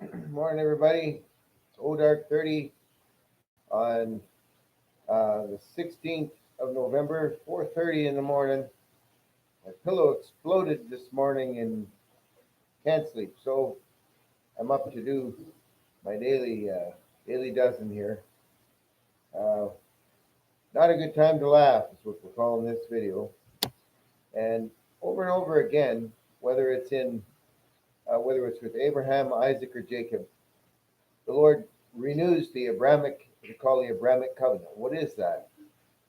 Morning, everybody. It's Dark 30 on the 16th of November, 4:30 in the morning. My pillow exploded this morning and can't sleep, so I'm up to do my daily dozen here. Uh, Not a good time to laugh is what we're calling this video. And over again, whether it's in whether it's with Abraham, Isaac, or Jacob, the Lord renews the Abrahamic, we call the Abrahamic covenant. What is that?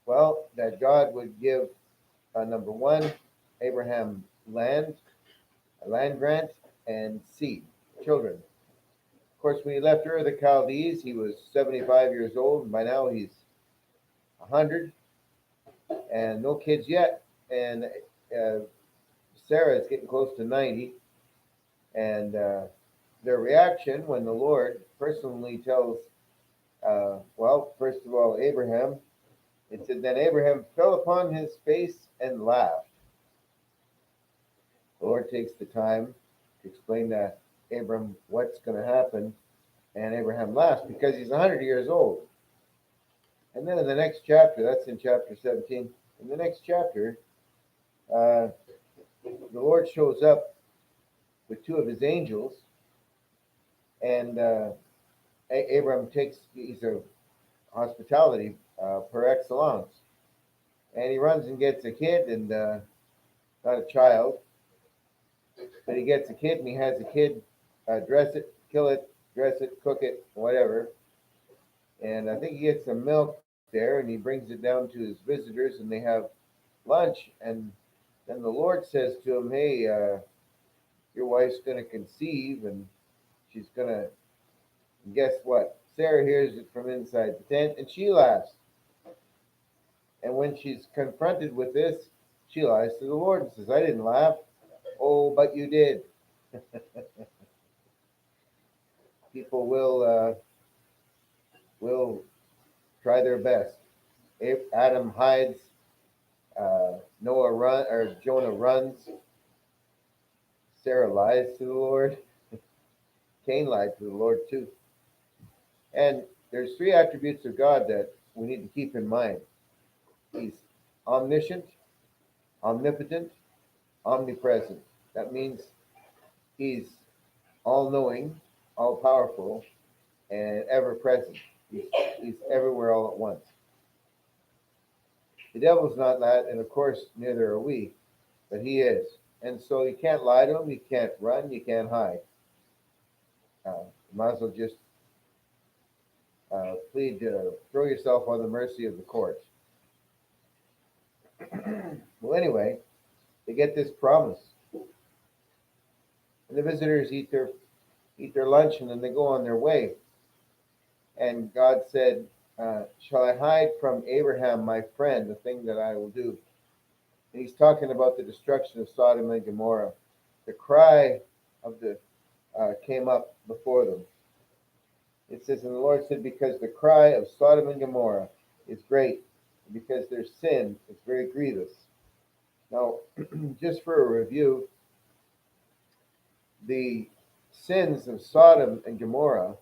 Well, that God would give number one, Abraham land, a land grant, and seed, children. Of course, when he left Ur of the Chaldees, he was 75 years old, and by now he's 100 and no kids yet. And uh, Sarah is getting close to 90. And their reaction when the Lord personally tells, well, first of all, Abraham, it said, then Abraham fell upon his face and laughed. The Lord takes the time to explain to Abram what's going to happen, and Abraham laughs because he's 100 years old. And then in the next chapter, that's in chapter 17, in the next chapter, uh, the Lord shows up with two of his angels, and Abram he's a hospitality per excellence, and he runs and gets a kid, and not a child, but he gets a kid, and he has a kid dress it, kill it, dress it, cook it, whatever. And I think he gets some milk there, and he brings it down to his visitors, and they have lunch. And then the Lord says to him, "Hey, your wife's going to conceive, and she's going to." And guess what? Sarah hears it from inside the tent, and she laughs. And when she's confronted with this, she lies to the Lord and says, "I didn't laugh." "Oh, but you did." People will try their best. Adam hides, Jonah runs, Sarah lies to the Lord, Cain lied to the Lord too. And there's three attributes of God that we need to keep in mind. He's omniscient, omnipotent, omnipresent. That means he's all knowing, all powerful, and ever present. He's everywhere all at once. The devil's not that, and of course, neither are we, but he is. And so you can't lie to him, you can't run, you can't hide. You might as well just plead to throw yourself on the mercy of the courts. Well, anyway, they get this promise, and the visitors eat their lunch, and then they go on their way. And God said, "Shall I hide from Abraham, my friend, the thing that I will do?" And He's talking about the destruction of Sodom and Gomorrah. The cry of the came up before them. It says, and the Lord said, because the cry of Sodom and Gomorrah is great, because their sin is very grievous. Now, just for a review, the sins of Sodom and Gomorrah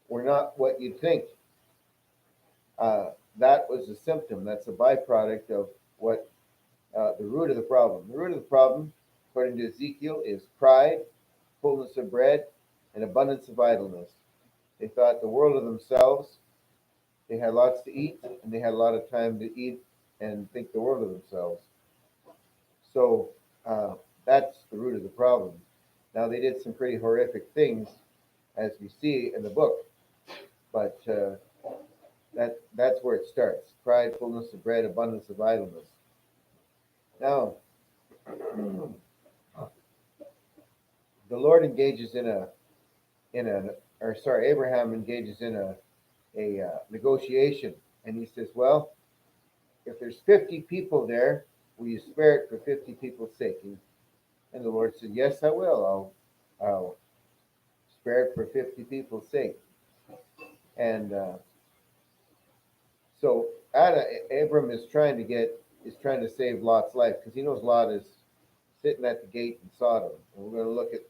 were not what you'd think. That was a symptom. That's a byproduct of what the root of the problem. The root of the problem, according to Ezekiel, is pride, fullness of bread, and abundance of idleness. They thought the world of themselves. They had lots to eat, and they had a lot of time to eat and think the world of themselves. So uh, that's the root of the problem. Now they did some pretty horrific things, as we see in the book, but that's where it starts: pride, fullness of bread, abundance of idleness. Now, the Lord engages Abraham engages in a negotiation, and he says, "Well, if there's 50 people there, will you spare it for 50 people's sake?" And the Lord said, "Yes, I will. I'll spare it for 50 people's sake." And so Abram is trying to save Lot's life because he knows Lot is sitting at the gate in Sodom. And we're going to look at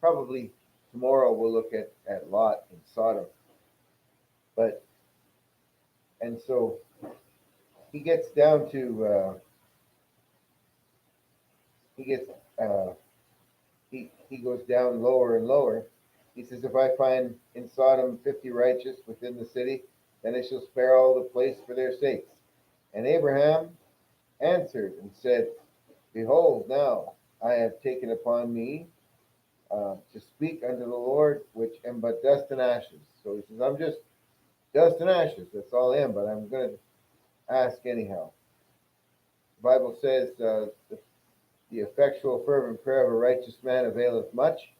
probably tomorrow we'll look at Lot in Sodom. But and so he gets down to he gets he goes down lower and lower. He says, if I find in Sodom 50 righteous within the city, then I shall spare all the place for their sakes. And Abraham answered and said, behold, now I have taken upon me to speak unto the Lord, which am but dust and ashes. So he says, I'm just dust and ashes. That's all I am, but I'm going to ask anyhow. The Bible says, the effectual, fervent prayer of a righteous man availeth much.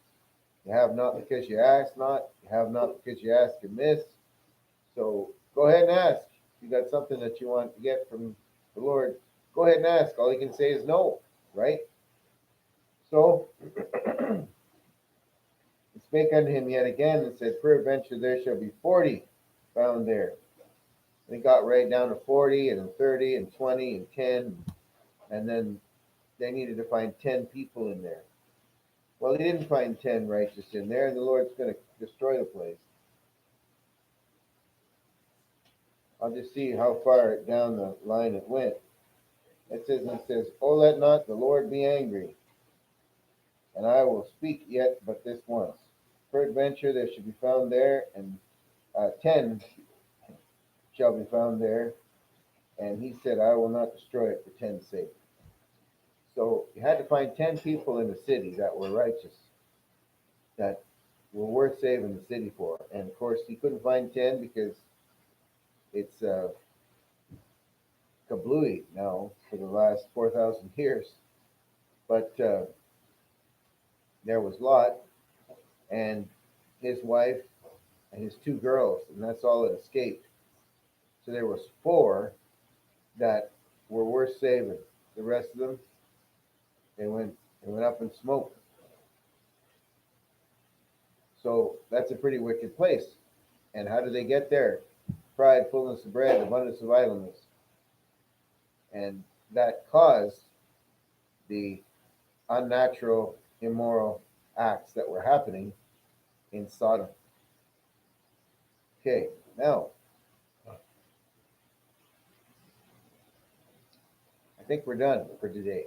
You have not because you ask not. You have not because you ask amiss. So go ahead and ask. If you got something that you want to get from the Lord, go ahead and ask. All he can say is no, right? So he spake unto him yet again and said, peradventure there shall be 40 found there. And he got right down to 40 and 30 and 20 and 10. And then they needed to find 10 people in there. Well, he didn't find 10 righteous in there, and the Lord's going to destroy the place. I'll just see how far down the line it went. It says, oh, let not the Lord be angry, and I will speak yet but this once. Peradventure there should be found there, and 10 shall be found there. And he said, I will not destroy it for 10's sake. So you had to find 10 people in the city that were righteous, that were worth saving the city for. And of course, he couldn't find 10 because it's kablooey now for the last 4,000 years. But there was Lot and his wife and his 2 girls, and that's all that escaped. So there was 4 that were worth saving. The rest of them, they went up in smoke. So that's a pretty wicked place. And how did they get there? Pride, fullness of bread, abundance of idleness. And that caused the unnatural, immoral acts that were happening in Sodom. Okay, now, I think we're done for today.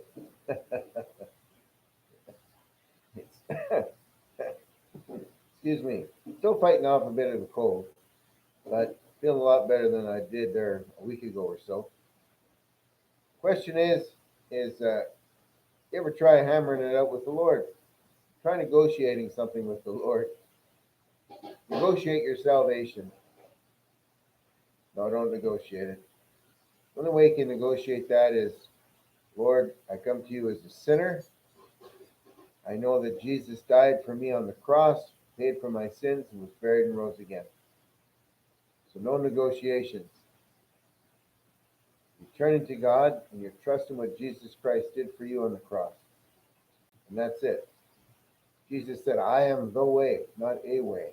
Excuse me. Still fighting off a bit of a cold, but feeling a lot better than I did there a week ago or so. Question is you ever try hammering it out with the Lord? Try negotiating something with the Lord. Negotiate your salvation. No, don't negotiate it. The only way you can negotiate that is, Lord, I come to you as a sinner. I know that Jesus died for me on the cross, paid for my sins, and was buried and rose again. So no negotiations. You turn into God and you're trusting what Jesus Christ did for you on the cross. And that's it. Jesus said, I am the way, not a way,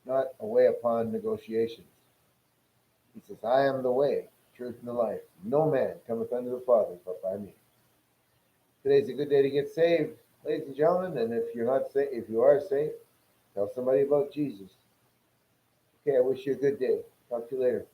not a way upon negotiations. He says, I am the way, truth, and the life. No man cometh unto the Father but by me. Today's a good day to get saved, ladies and gentlemen. And if you're not saved, if you are saved, tell somebody about Jesus. Okay, I wish you a good day. Talk to you later.